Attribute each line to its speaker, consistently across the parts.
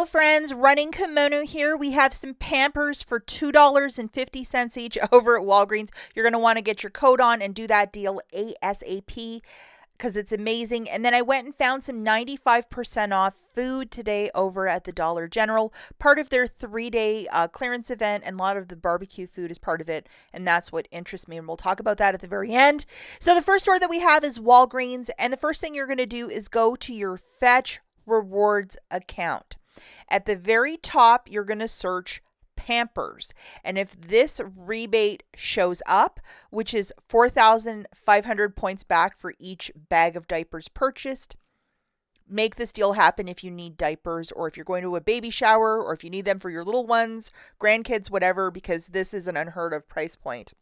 Speaker 1: Hello friends, Running Kimono here. We have some Pampers for $2.50 each over at Walgreens. You're going to want to get your code on and do that deal ASAP because it's amazing. And then I went and found some 95% off food today over at the Dollar General, part of their 3-day clearance event, and a lot of the barbecue food is part of it, and that's what interests me, and we'll talk about that at the very end. So the first store that we have is Walgreens, and the first thing you're going to do is go to your Fetch Rewards account. At the very top, you're going to search Pampers. And if this rebate shows up, which is 4,500 points back for each bag of diapers purchased, make this deal happen if you need diapers or if you're going to a baby shower or if you need them for your little ones, grandkids, whatever, because this is an unheard of price point.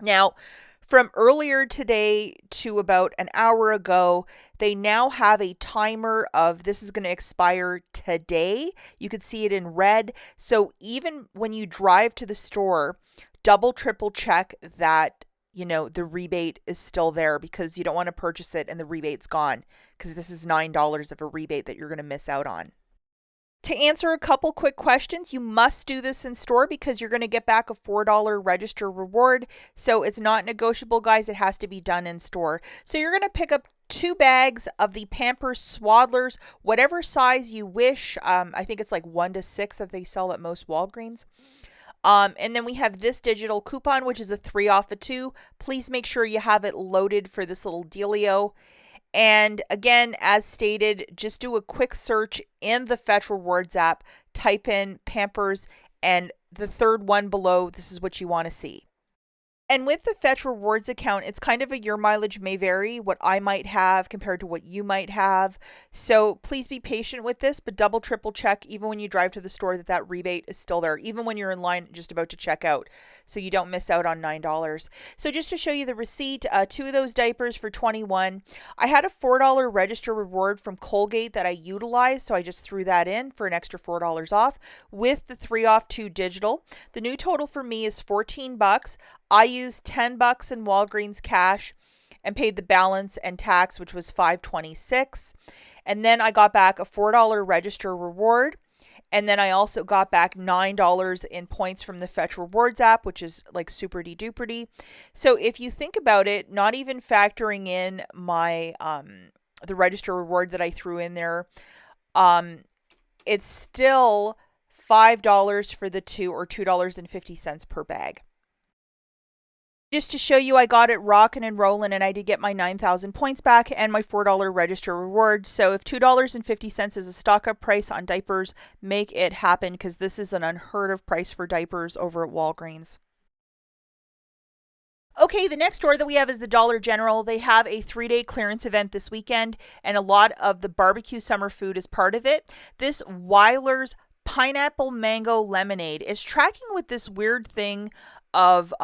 Speaker 1: Now, from earlier today to about an hour ago, they now have a timer of this is going to expire today. You could see it in red. So even when you drive to the store, double, triple check that, the rebate is still there because you don't want to purchase it and the rebate's gone because this is $9 of a rebate that you're going to miss out on. To answer a couple quick questions, you must do this in store because you're going to get back a $4 register reward. So it's not negotiable, guys. It has to be done in store. So you're going to pick up 2 bags of the Pampers Swaddlers, whatever size you wish. I think it's like 1 to 6 that they sell at most Walgreens. And then we have this digital coupon, which is a 3 off a 2. Please make sure you have it loaded for this little dealio. And again, as stated, just do a quick search in the Fetch Rewards app, type in Pampers, and the third one below, this is what you want to see. And with the Fetch Rewards account, it's kind of a your mileage may vary, what I might have compared to what you might have. So please be patient with this, but double, triple check even when you drive to the store that rebate is still there, even when you're in line just about to check out, so you don't miss out on $9. So just to show you the receipt, 2 of those diapers for $21. I had a $4 register reward from Colgate that I utilized, so I just threw that in for an extra $4 off with the 3 off 2 digital. The new total for me is $14. I used $10 in Walgreens cash and paid the balance and tax, which was $5.26. And then I got back a $4 register reward. And then I also got back $9 in points from the Fetch Rewards app, which is like super duperty. So if you think about it, not even factoring in my the register reward that I threw in there, it's still $5 for the 2 or $2.50 per bag. Just to show you, I got it rocking and rolling, and I did get my 9,000 points back and my $4 register reward. So if $2.50 is a stock-up price on diapers, make it happen because this is an unheard of price for diapers over at Walgreens. Okay, the next store that we have is the Dollar General. They have a 3-day clearance event this weekend, and a lot of the barbecue summer food is part of it. This Weiler's Pineapple Mango Lemonade is tracking with this weird thing of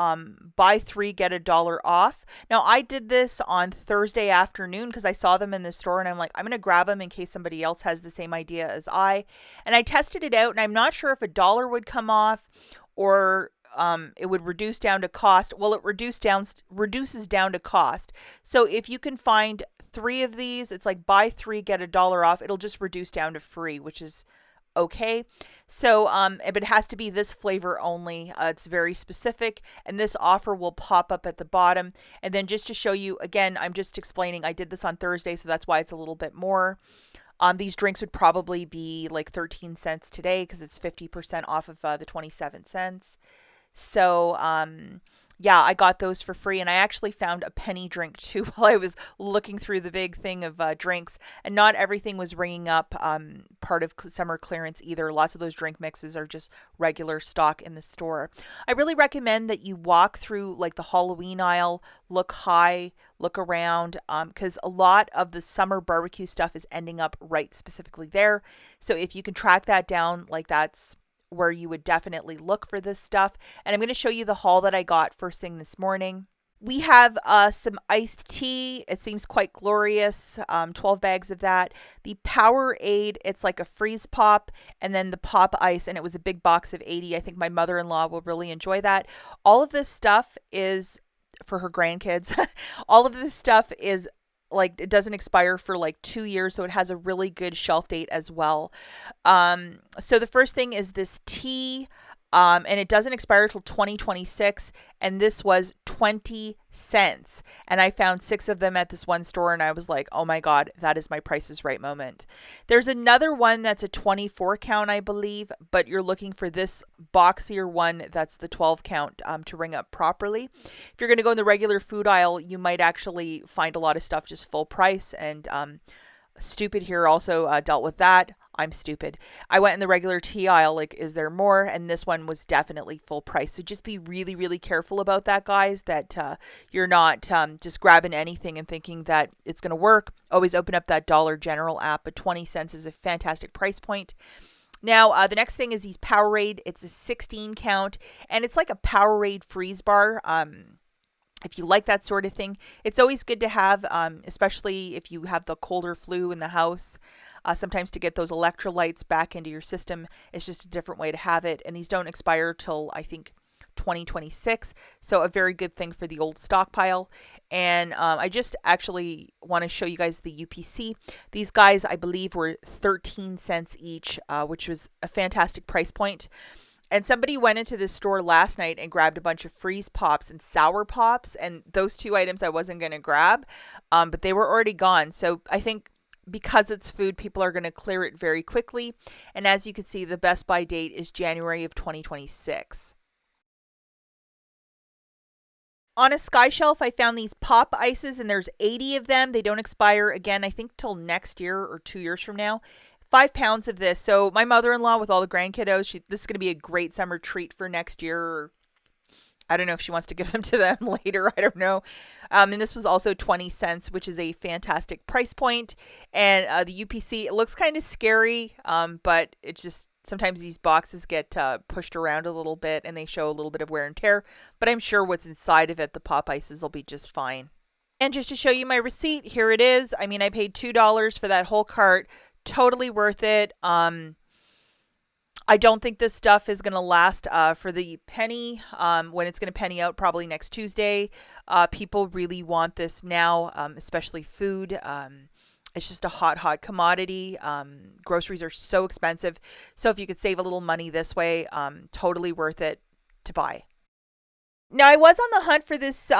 Speaker 1: buy 3 get $1 off. Now I did this on Thursday afternoon because I saw them in the store and I'm like, I'm gonna grab them in case somebody else has the same idea as I. And I tested it out and I'm not sure if $1 would come off or it would reduce down to cost. Well, it reduces down to cost. So if you can find 3 of these, it's like buy 3 get $1 off. It'll just reduce down to free, which is okay. So but it has to be this flavor only. It's very specific, and this offer will pop up at the bottom. And then just to show you again, I'm just explaining I did this on Thursday, so that's why it's a little bit more. These drinks would probably be like 13 cents today because it's 50% off of the 27 cents. So yeah, I got those for free, and I actually found a penny drink too while I was looking through the big thing of drinks, and not everything was ringing up part of summer clearance either. Lots of those drink mixes are just regular stock in the store. I really recommend that you walk through like the Halloween aisle, look high, look around, because a lot of the summer barbecue stuff is ending up right specifically there. So if you can track that down, like that's where you would definitely look for this stuff. And I'm going to show you the haul that I got first thing this morning. We have some iced tea. It seems quite glorious. 12 bags of that. The Powerade, it's like a freeze pop, and then the pop ice, and it was a big box of 80. I think my mother-in-law will really enjoy that. All of this stuff is for her grandkids. All of this stuff is like it doesn't expire for like 2 years, so it has a really good shelf date as well. So the first thing is this tea, and it doesn't expire till 2026, and this was 20 cents. And I found 6 of them at this one store, and I was like, oh my God, that is my Price is Right moment. There's another one that's a 24 count, I believe, but you're looking for this boxier one that's the 12 count to ring up properly. If you're going to go in the regular food aisle, you might actually find a lot of stuff just full price, and Stupid here also dealt with that. I'm stupid. I went in the regular tea aisle, like, is there more? And this one was definitely full price. So just be really, really careful about that, guys, that you're not just grabbing anything and thinking that it's going to work. Always open up that Dollar General app, but 20 cents is a fantastic price point. Now, the next thing is these Powerade. It's a 16 count, and it's like a Powerade freeze bar. If you like that sort of thing, it's always good to have, especially if you have the cold or flu in the house. Sometimes to get those electrolytes back into your system, it's just a different way to have it. And these don't expire till, I think, 2026. So a very good thing for the old stockpile. And I just actually want to show you guys the UPC. These guys, I believe, were 13 cents each, which was a fantastic price point. And somebody went into this store last night and grabbed a bunch of freeze pops and sour pops. And those 2 items I wasn't going to grab, but they were already gone. So I think because it's food, people are going to clear it very quickly. And as you can see, the best by date is January of 2026. On a Sky Shelf, I found these pop ices, and there's 80 of them. They don't expire again, I think, till next year or 2 years from now. 5 pounds of this. So my mother-in-law with all the grandkiddos, this is going to be a great summer treat for next year. Or I don't know if she wants to give them to them later. I don't know. And this was also 20 cents, which is a fantastic price point. And the UPC, it looks kind of scary, but it's just sometimes these boxes get pushed around a little bit and they show a little bit of wear and tear. But I'm sure what's inside of it, the pop ices, will be just fine. And just to show you my receipt, here it is. I mean, I paid $2 for that whole cart. Totally worth it. I don't think this stuff is going to last for the penny when it's going to penny out probably next Tuesday. People really want this now, especially food. It's just a hot commodity. Groceries are so expensive. So if you could save a little money this way, totally worth it to buy. Now, I was on the hunt for this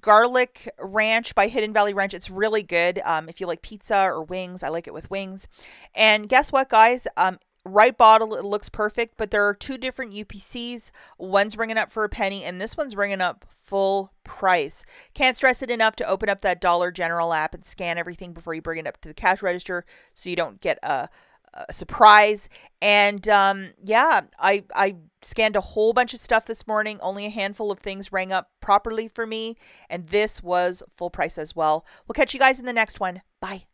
Speaker 1: garlic ranch by Hidden Valley Ranch. It's really good if you like pizza or wings. I like it with wings. And guess what, guys? Right bottle, it looks perfect, but there are 2 different UPCs. One's ringing up for a penny, and this one's ringing up full price. Can't stress it enough to open up that Dollar General app and scan everything before you bring it up to the cash register so you don't get a surprise. And yeah, I scanned a whole bunch of stuff this morning. Only a handful of things rang up properly for me, and this was full price as well. We'll catch you guys in the next one. Bye.